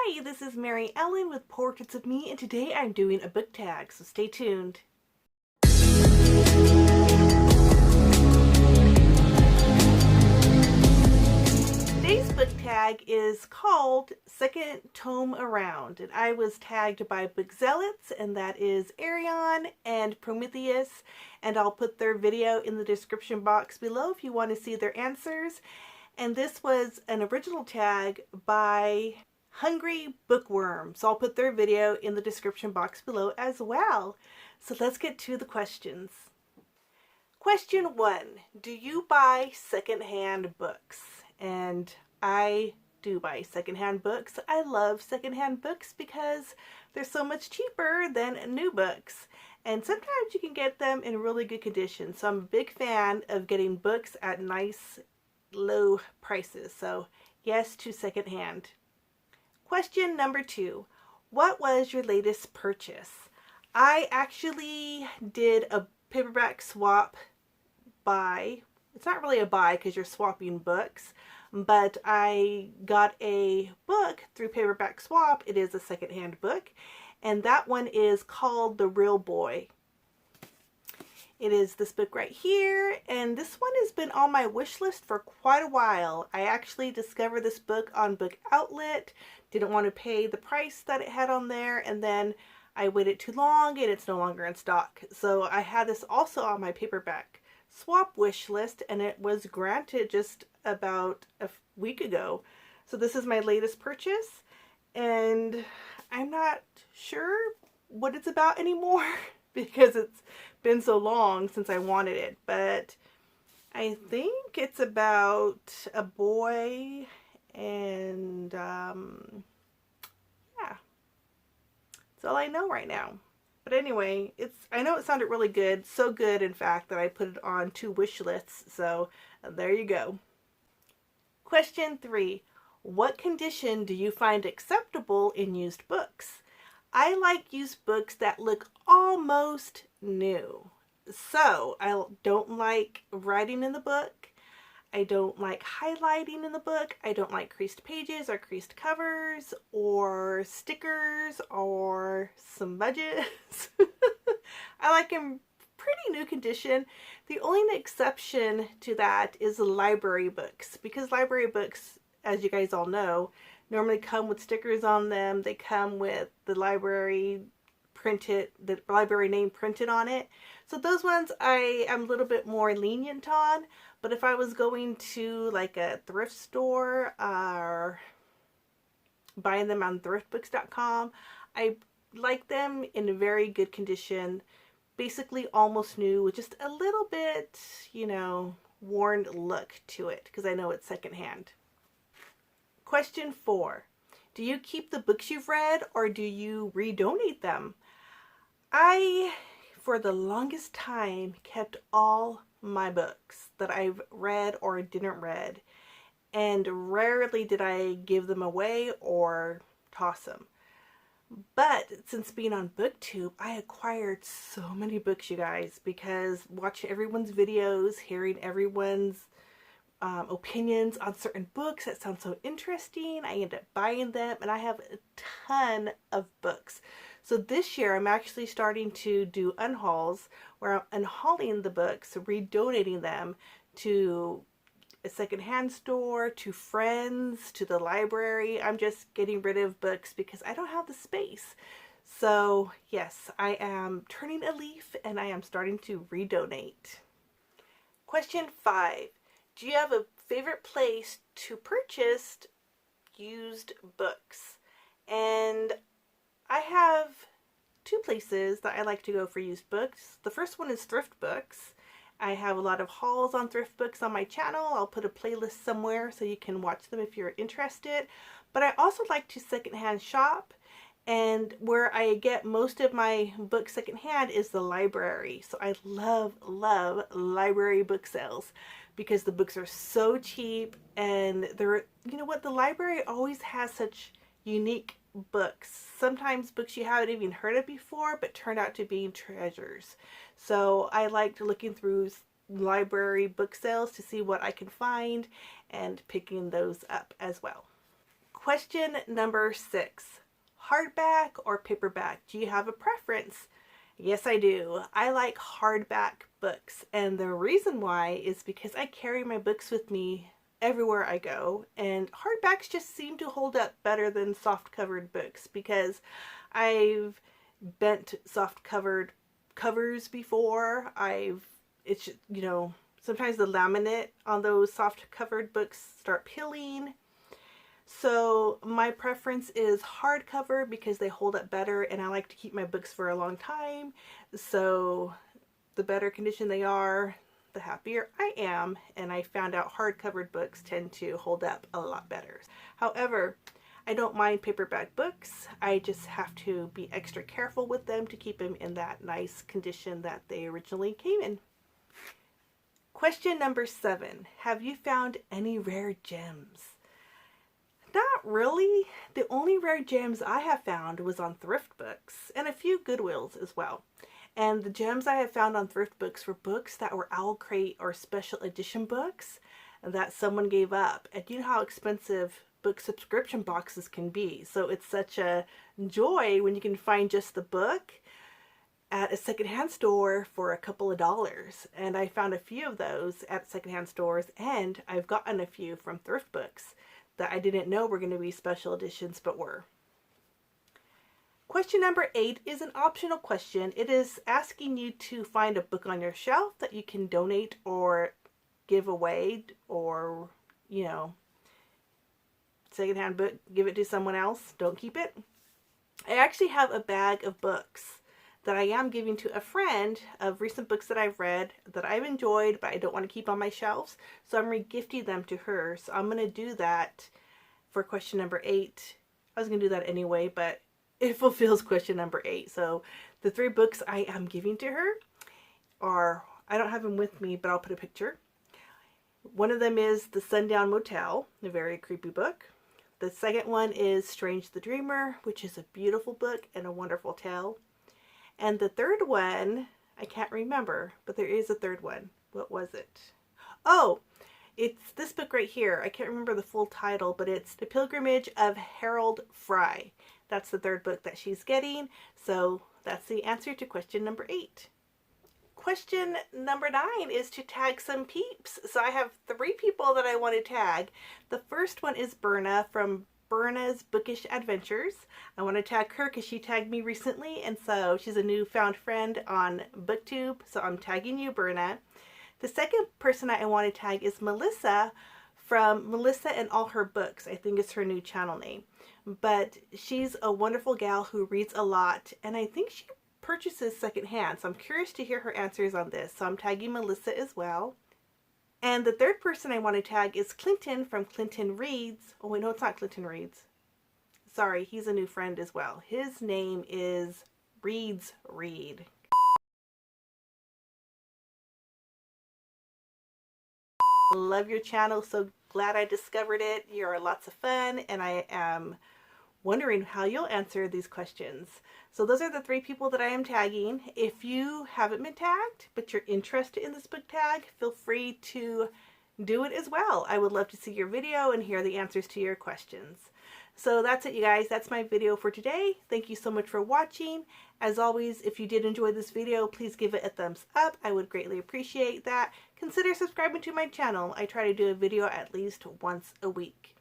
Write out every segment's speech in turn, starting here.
Hi, this is Mary Ellen with Portraits of Me, and today I'm doing a book tag, so stay tuned. Today's book tag is called Second Tome Around, and I was tagged by BookZealots, and that is Arion and Prometheus, and I'll put their video in the description box below if you want to see their answers. And this was an original tag by Hungry Bookworm, so I'll put their video in the description box below as well. So let's get to the questions. Question 1. Do you buy secondhand books? And I do buy secondhand books. I love secondhand books because they're so much cheaper than new books. And sometimes you can get them in really good condition. So I'm a big fan of getting books at nice low prices. So yes to secondhand. Question number 2. What was your latest purchase? I actually did a paperback swap buy. It's not really a buy because you're swapping books, but I got a book through Paperback Swap. It is a secondhand book, and that one is called The Real Boy. It is this book right here, and this one has been on my wish list for quite a while. I actually discovered this book on Book Outlet, didn't want to pay the price that it had on there, and then I waited too long and it's no longer in stock. So I had this also on my Paperback Swap wish list, and it was granted just about a week ago. So this is my latest purchase, and I'm not sure what it's about anymore because it's been so long since I wanted it, but I think it's about a boy, and yeah, that's all I know right now. But anyway, I know it sounded really good, so good in fact that I put it on 2 wish lists, so there you go. Question 3. What condition do you find acceptable in used books? I like used books that look almost new. So I don't like writing in the book. I don't like highlighting in the book. I don't like creased pages or creased covers or stickers or smudges. I like them pretty new condition. The only exception to that is library books, because library books, as you guys all know, normally come with stickers on them. They come with the library name printed on it. So those ones I am a little bit more lenient on. But if I was going to like a thrift store or buying them on thriftbooks.com, I like them in a very good condition, basically almost new, with just a little bit, worn look to it, because I know it's secondhand. Question 4. Do you keep the books you've read, or do you redonate them? I, for the longest time, kept all my books that I've read or didn't read, and rarely did I give them away or toss them. But since being on BookTube, I acquired so many books, you guys, because watching everyone's videos, hearing everyone's opinions on certain books that sound so interesting, I end up buying them, and I have a ton of books. So this year I'm actually starting to do unhauls, where I'm unhauling the books, redonating them to a secondhand store, to friends, to the library. I'm just getting rid of books because I don't have the space. So yes, I am turning a leaf and I am starting to redonate. Question 5. Do you have a favorite place to purchase used books? And I have 2 places that I like to go for used books. The first one is Thrift Books. I have a lot of hauls on Thrift Books on my channel. I'll put a playlist somewhere so you can watch them if you're interested. But I also like to secondhand shop, and where I get most of my books secondhand is the library. So I love library book sales because the books are so cheap, and they're, you know what, the library always has such unique books. Sometimes books you haven't even heard of before but turn out to be treasures. So I liked looking through library book sales to see what I can find and picking those up as well. Question number 6. Hardback or paperback? Do you have a preference? Yes, I do. I like hardback books, and the reason why is because I carry my books with me everywhere I go, and hardbacks just seem to hold up better than soft covered books because I've bent soft covered covers before. It's, you know, sometimes the laminate on those soft covered books start peeling. So my preference is hardcover because they hold up better, and I like to keep my books for a long time. So the better condition they are, the happier I am, and I found out hard-covered books tend to hold up a lot better. However, I don't mind paperback books. I just have to be extra careful with them to keep them in that nice condition that they originally came in. Question number 7. Have you found any rare gems? Not really. The only rare gems I have found was on thrift books and a few Goodwills as well. And the gems I have found on thrift books were books that were Owl Crate or special edition books that someone gave up. And you know how expensive book subscription boxes can be. So it's such a joy when you can find just the book at a secondhand store for a couple of dollars. And I found a few of those at secondhand stores, and I've gotten a few from thrift books that I didn't know were going to be special editions, but were. Question number 8 is an optional question. It is asking you to find a book on your shelf that you can donate or give away, or, you know, secondhand book, give it to someone else. Don't keep it. I actually have a bag of books that I am giving to a friend of recent books that I've read that I've enjoyed, but I don't want to keep on my shelves. So I'm re-gifting them to her. So I'm going to do that for question number 8. I was going to do that anyway, but it fulfills question number 8. So the 3 books I am giving to her are, I don't have them with me, but I'll put a picture. One of them is The Sundown Motel, a very creepy book. The second one is Strange the Dreamer, which is a beautiful book and a wonderful tale. And the third one, I can't remember, but there is a third one. What was it? Oh, it's this book right here. I can't remember the full title, but it's The Pilgrimage of Harold Fry. That's the third book that she's getting. So that's the answer to question number 8. Question number 9 is to tag some peeps. So I have 3 people that I want to tag. The first one is Berna from Berna's Bookish Adventures. I want to tag her because she tagged me recently, and so she's a newfound friend on BookTube, so I'm tagging you, Berna. The second person I want to tag is Melissa from Melissa and All Her Books. I think it's her new channel name. But she's a wonderful gal who reads a lot, and I think she purchases secondhand, so I'm curious to hear her answers on this. So I'm tagging Melissa as well. And the third person I want to tag is Clinton from Clinton Reads. Oh, wait, no, it's not Clinton Reads. Sorry, he's a new friend as well. His name is Reads Read. Love your channel. So glad I discovered it. You're lots of fun, and I am wondering how you'll answer these questions. So those are the 3 people that I am tagging. If you haven't been tagged, but you're interested in this book tag, feel free to do it as well. I would love to see your video and hear the answers to your questions. So that's it, you guys. That's my video for today. Thank you so much for watching. As always, if you did enjoy this video, please give it a thumbs up. I would greatly appreciate that. Consider subscribing to my channel. I try to do a video at least once a week.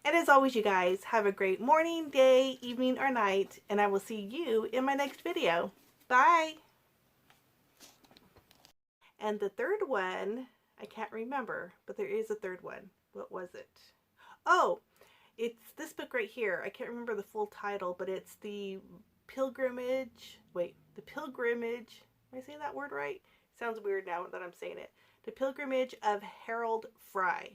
And as always, you guys, have a great morning, day, evening, or night, and I will see you in my next video. Bye! And the third one, I can't remember, but there is a third one. What was it? Oh, it's this book right here. I can't remember the full title, but it's The Pilgrimage. Wait, The Pilgrimage. Am I saying that word right? Sounds weird now that I'm saying it. The Pilgrimage of Harold Fry.